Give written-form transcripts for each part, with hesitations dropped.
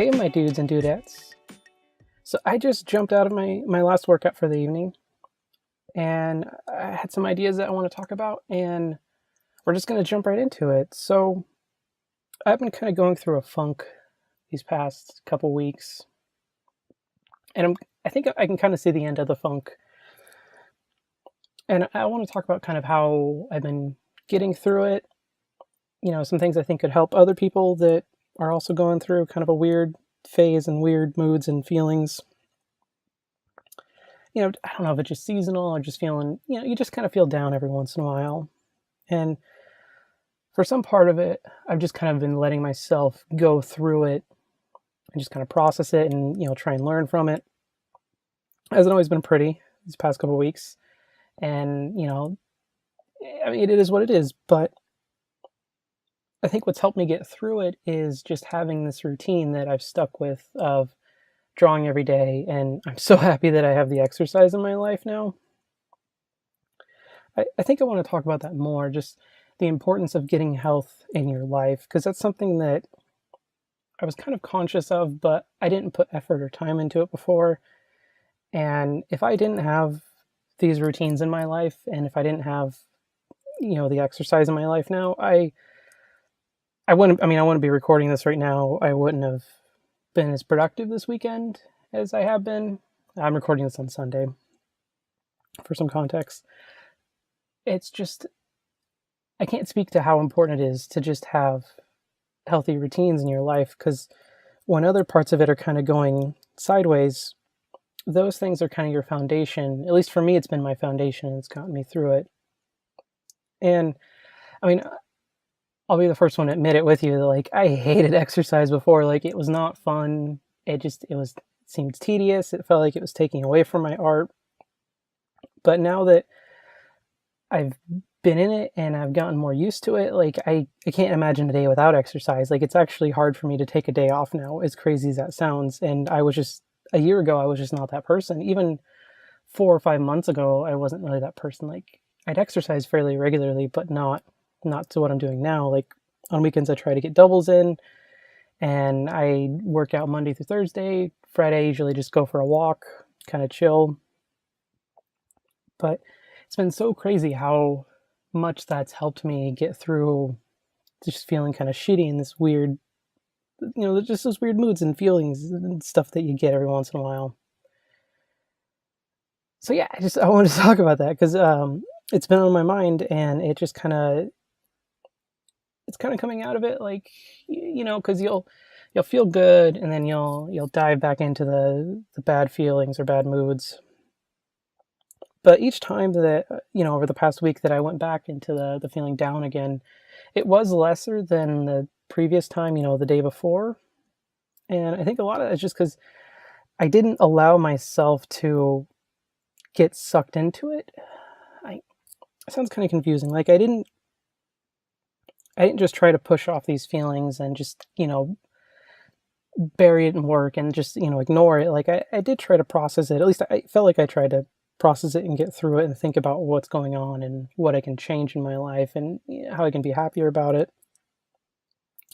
Hey, my dudes and dudettes. So I just jumped out of my last workout for the evening, and I had some ideas that I want to talk about, and we're just going to jump right into it. So I've been kind of going through a funk these past couple weeks, and I think I can kind of see the end of the funk. And I want to talk about kind of how I've been getting through it. Some things I think could help other people that are also going through kind of a weird phase and weird moods and feelings. I don't know if it's just seasonal or just feeling, you just kind of feel down every once in a while. And for some part of it, I've just kind of been letting myself go through it and just kind of process it and, try and learn from it. It hasn't always been pretty these past couple of weeks. And, it is what it is. But I think what's helped me get through it is just having this routine that I've stuck with of drawing every day. And I'm so happy that I have the exercise in my life now. I think I want to talk about that more, just the importance of getting health in your life, because that's something that I was kind of conscious of, but I didn't put effort or time into it before. And if I didn't have these routines in my life, and if I didn't have, the exercise in my life now, I wouldn't be recording this right now. I wouldn't have been as productive this weekend as I have been. I'm recording this on Sunday for some context. It's just, I can't speak to how important it is to just have healthy routines in your life, because when other parts of it are kind of going sideways, those things are kind of your foundation. At least for me, it's been my foundation and it's gotten me through it. And I mean, I'll be the first one to admit it with you. Like, I hated exercise before. Like, it was not fun. It seemed tedious. It felt like it was taking away from my art. But now that I've been in it and I've gotten more used to it, like, I can't imagine a day without exercise. Like, it's actually hard for me to take a day off now, as crazy as that sounds. And a year ago, I was just not that person. Even 4 or 5 months ago, I wasn't really that person. Like, I'd exercise fairly regularly, but not to what I'm doing now. Like, on weekends, I try to get doubles in, and I work out Monday through Thursday. Friday, I usually just go for a walk, kind of chill. But it's been so crazy how much that's helped me get through just feeling kind of shitty in this weird, just those weird moods and feelings and stuff that you get every once in a while. So yeah, I wanted to talk about that because it's been on my mind, and it's kind of coming out of it, like, because you'll feel good, and then you'll dive back into the bad feelings or bad moods. But each time that, over the past week that I went back into the feeling down again, it was lesser than the previous time, the day before. And I think a lot of it's just because I didn't allow myself to get sucked into it. It sounds kind of confusing. Like, I didn't just try to push off these feelings and just, bury it in work and just, ignore it. Like, I did try to process it. At least I felt like I tried to process it and get through it and think about what's going on and what I can change in my life and how I can be happier about it.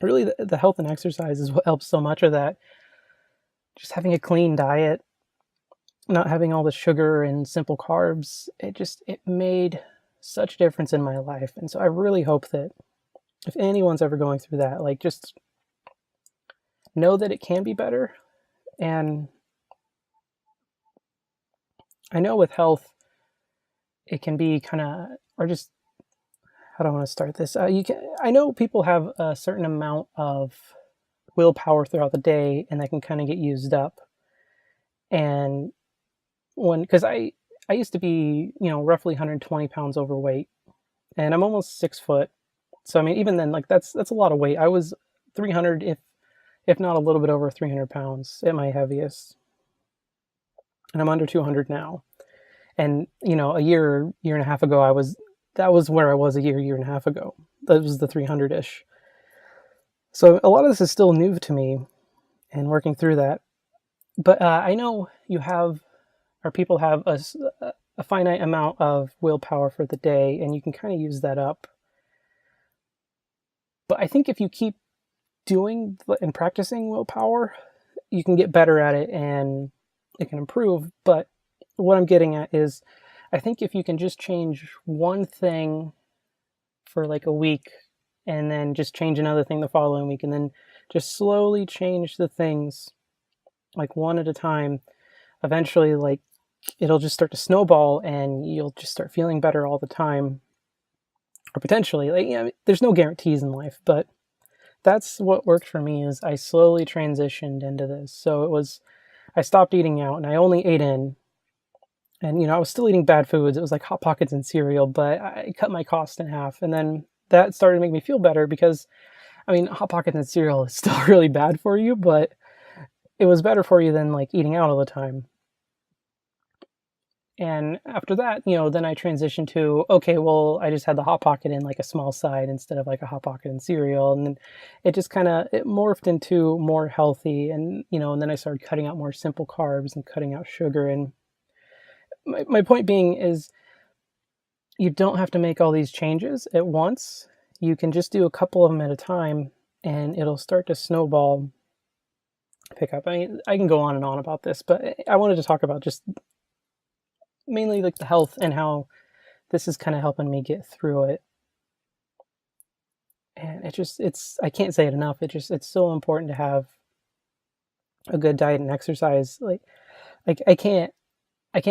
Really, the health and exercise is what helps so much of that. Just having a clean diet, not having all the sugar and simple carbs, it made such a difference in my life. And so I really hope that if anyone's ever going through that, like, just know that it can be better. And I know with health, it can be kind of, or just, how do I want to start this? I know people have a certain amount of willpower throughout the day, and that can kind of get used up. And because I used to be, roughly 120 pounds overweight, and I'm almost 6 foot. So, I mean, even then, like, that's a lot of weight. I was 300, if not a little bit over 300 pounds at my heaviest. And I'm under 200 now. And, a year and a half ago, that was where I was a year and a half ago. That was the 300-ish. So a lot of this is still new to me and working through that. But I know people have a finite amount of willpower for the day, and you can kind of use that up. But I think if you keep doing and practicing willpower, you can get better at it and it can improve. But what I'm getting at is, I think if you can just change one thing for like a week and then just change another thing the following week and then just slowly change the things like one at a time, eventually like it'll just start to snowball and you'll just start feeling better all the time. Or potentially, like, there's no guarantees in life, but that's what worked for me is I slowly transitioned into this. So it was, I stopped eating out and I only ate in. And, I was still eating bad foods. It was like Hot Pockets and cereal, but I cut my cost in half. And then that started to make me feel better because, Hot Pockets and cereal is still really bad for you, but it was better for you than like eating out all the time. And after that, then I transitioned to, okay, well, I just had the Hot Pocket in like a small side instead of like a Hot Pocket and cereal. And then it just kind of, it morphed into more healthy. And, and then I started cutting out more simple carbs and cutting out sugar. And my point being is you don't have to make all these changes at once. You can just do a couple of them at a time and it'll start to snowball, pick up. I can go on and on about this, but I wanted to talk about just mainly like the health and how this is kind of helping me get through it. And I can't say it enough. It's so important to have a good diet and exercise. Like I can't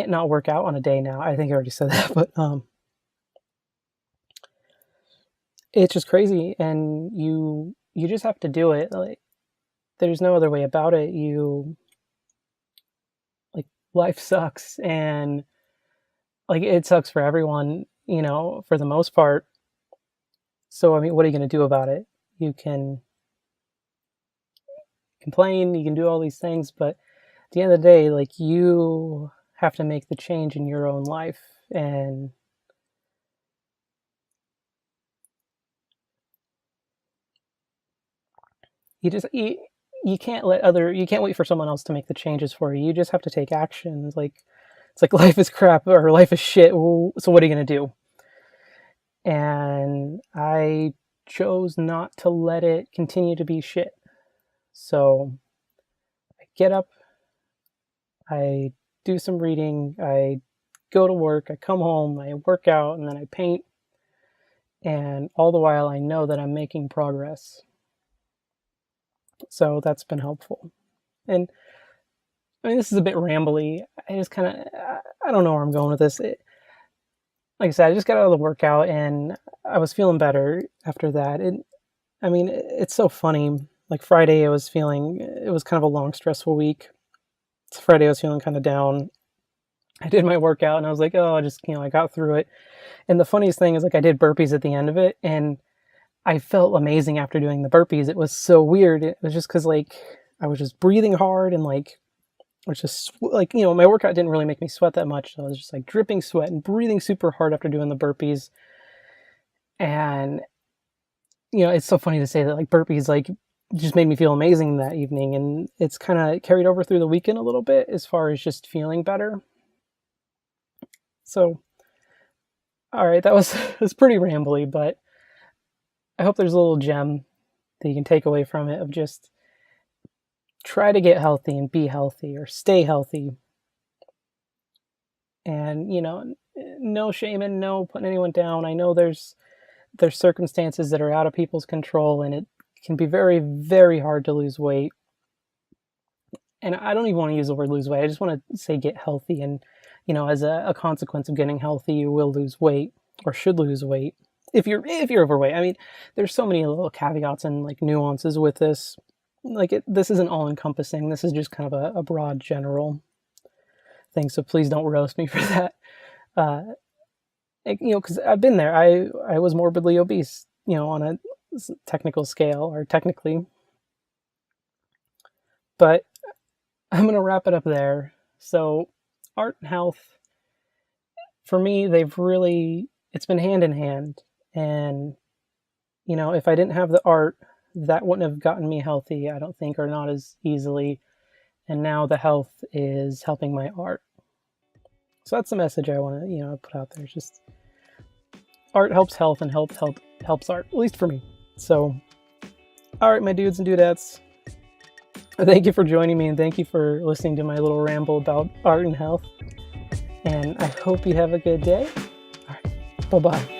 not work out on a day now. I think I already said that, but it's just crazy. And you just have to do it. Like there's no other way about it. Life sucks, and like it sucks for everyone, for the most part. So what are you going to do about it? You can complain, you can do all these things, but at the end of the day, like you have to make the change in your own life. And you can't wait for someone else to make the changes for you. You just have to take action. It's like life is crap or life is shit. So what are you going to do? And I chose not to let it continue to be shit. So I get up, I do some reading, I go to work, I come home, I work out, and then I paint. And all the while I know that I'm making progress. So that's been helpful. And this is a bit rambly. I just kind of, I don't know where I'm going with this. Like I said, I just got out of the workout and I was feeling better after that. It's so funny. Like Friday, it was kind of a long, stressful week. So Friday, I was feeling kind of down. I did my workout and I was like, oh, I got through it. And the funniest thing is like I did burpees at the end of it and I felt amazing after doing the burpees. It was so weird. It was just because like I was just breathing hard and like which is like, my workout didn't really make me sweat that much. So I was just like dripping sweat and breathing super hard after doing the burpees. And, it's so funny to say that like burpees, like just made me feel amazing that evening. And it's kind of carried over through the weekend a little bit as far as just feeling better. So, all right, that was pretty rambly, but I hope there's a little gem that you can take away from it of just try to get healthy and be healthy or stay healthy. And, no shaming, no putting anyone down. I know there's circumstances that are out of people's control and it can be very, very hard to lose weight. And I don't even want to use the word lose weight. I just want to say get healthy. And, as a consequence of getting healthy, you will lose weight or should lose weight if you're overweight. There's so many little caveats and like nuances with this. Like this isn't all encompassing. This is just kind of a broad general thing. So please don't roast me for that. Because I've been there. I was morbidly obese, on a technical scale or technically. But I'm going to wrap it up there. So art and health, for me, it's been hand in hand. And, if I didn't have the art, that wouldn't have gotten me healthy, I don't think, or not as easily. And now the health is helping my art. So that's the message I want to, put out there. It's just art helps health and helps art, at least for me. So, all right, my dudes and dudettes, Thank you for joining me, and thank you for listening to my little ramble about art and health. And I hope you have a good day. All right. Bye-bye.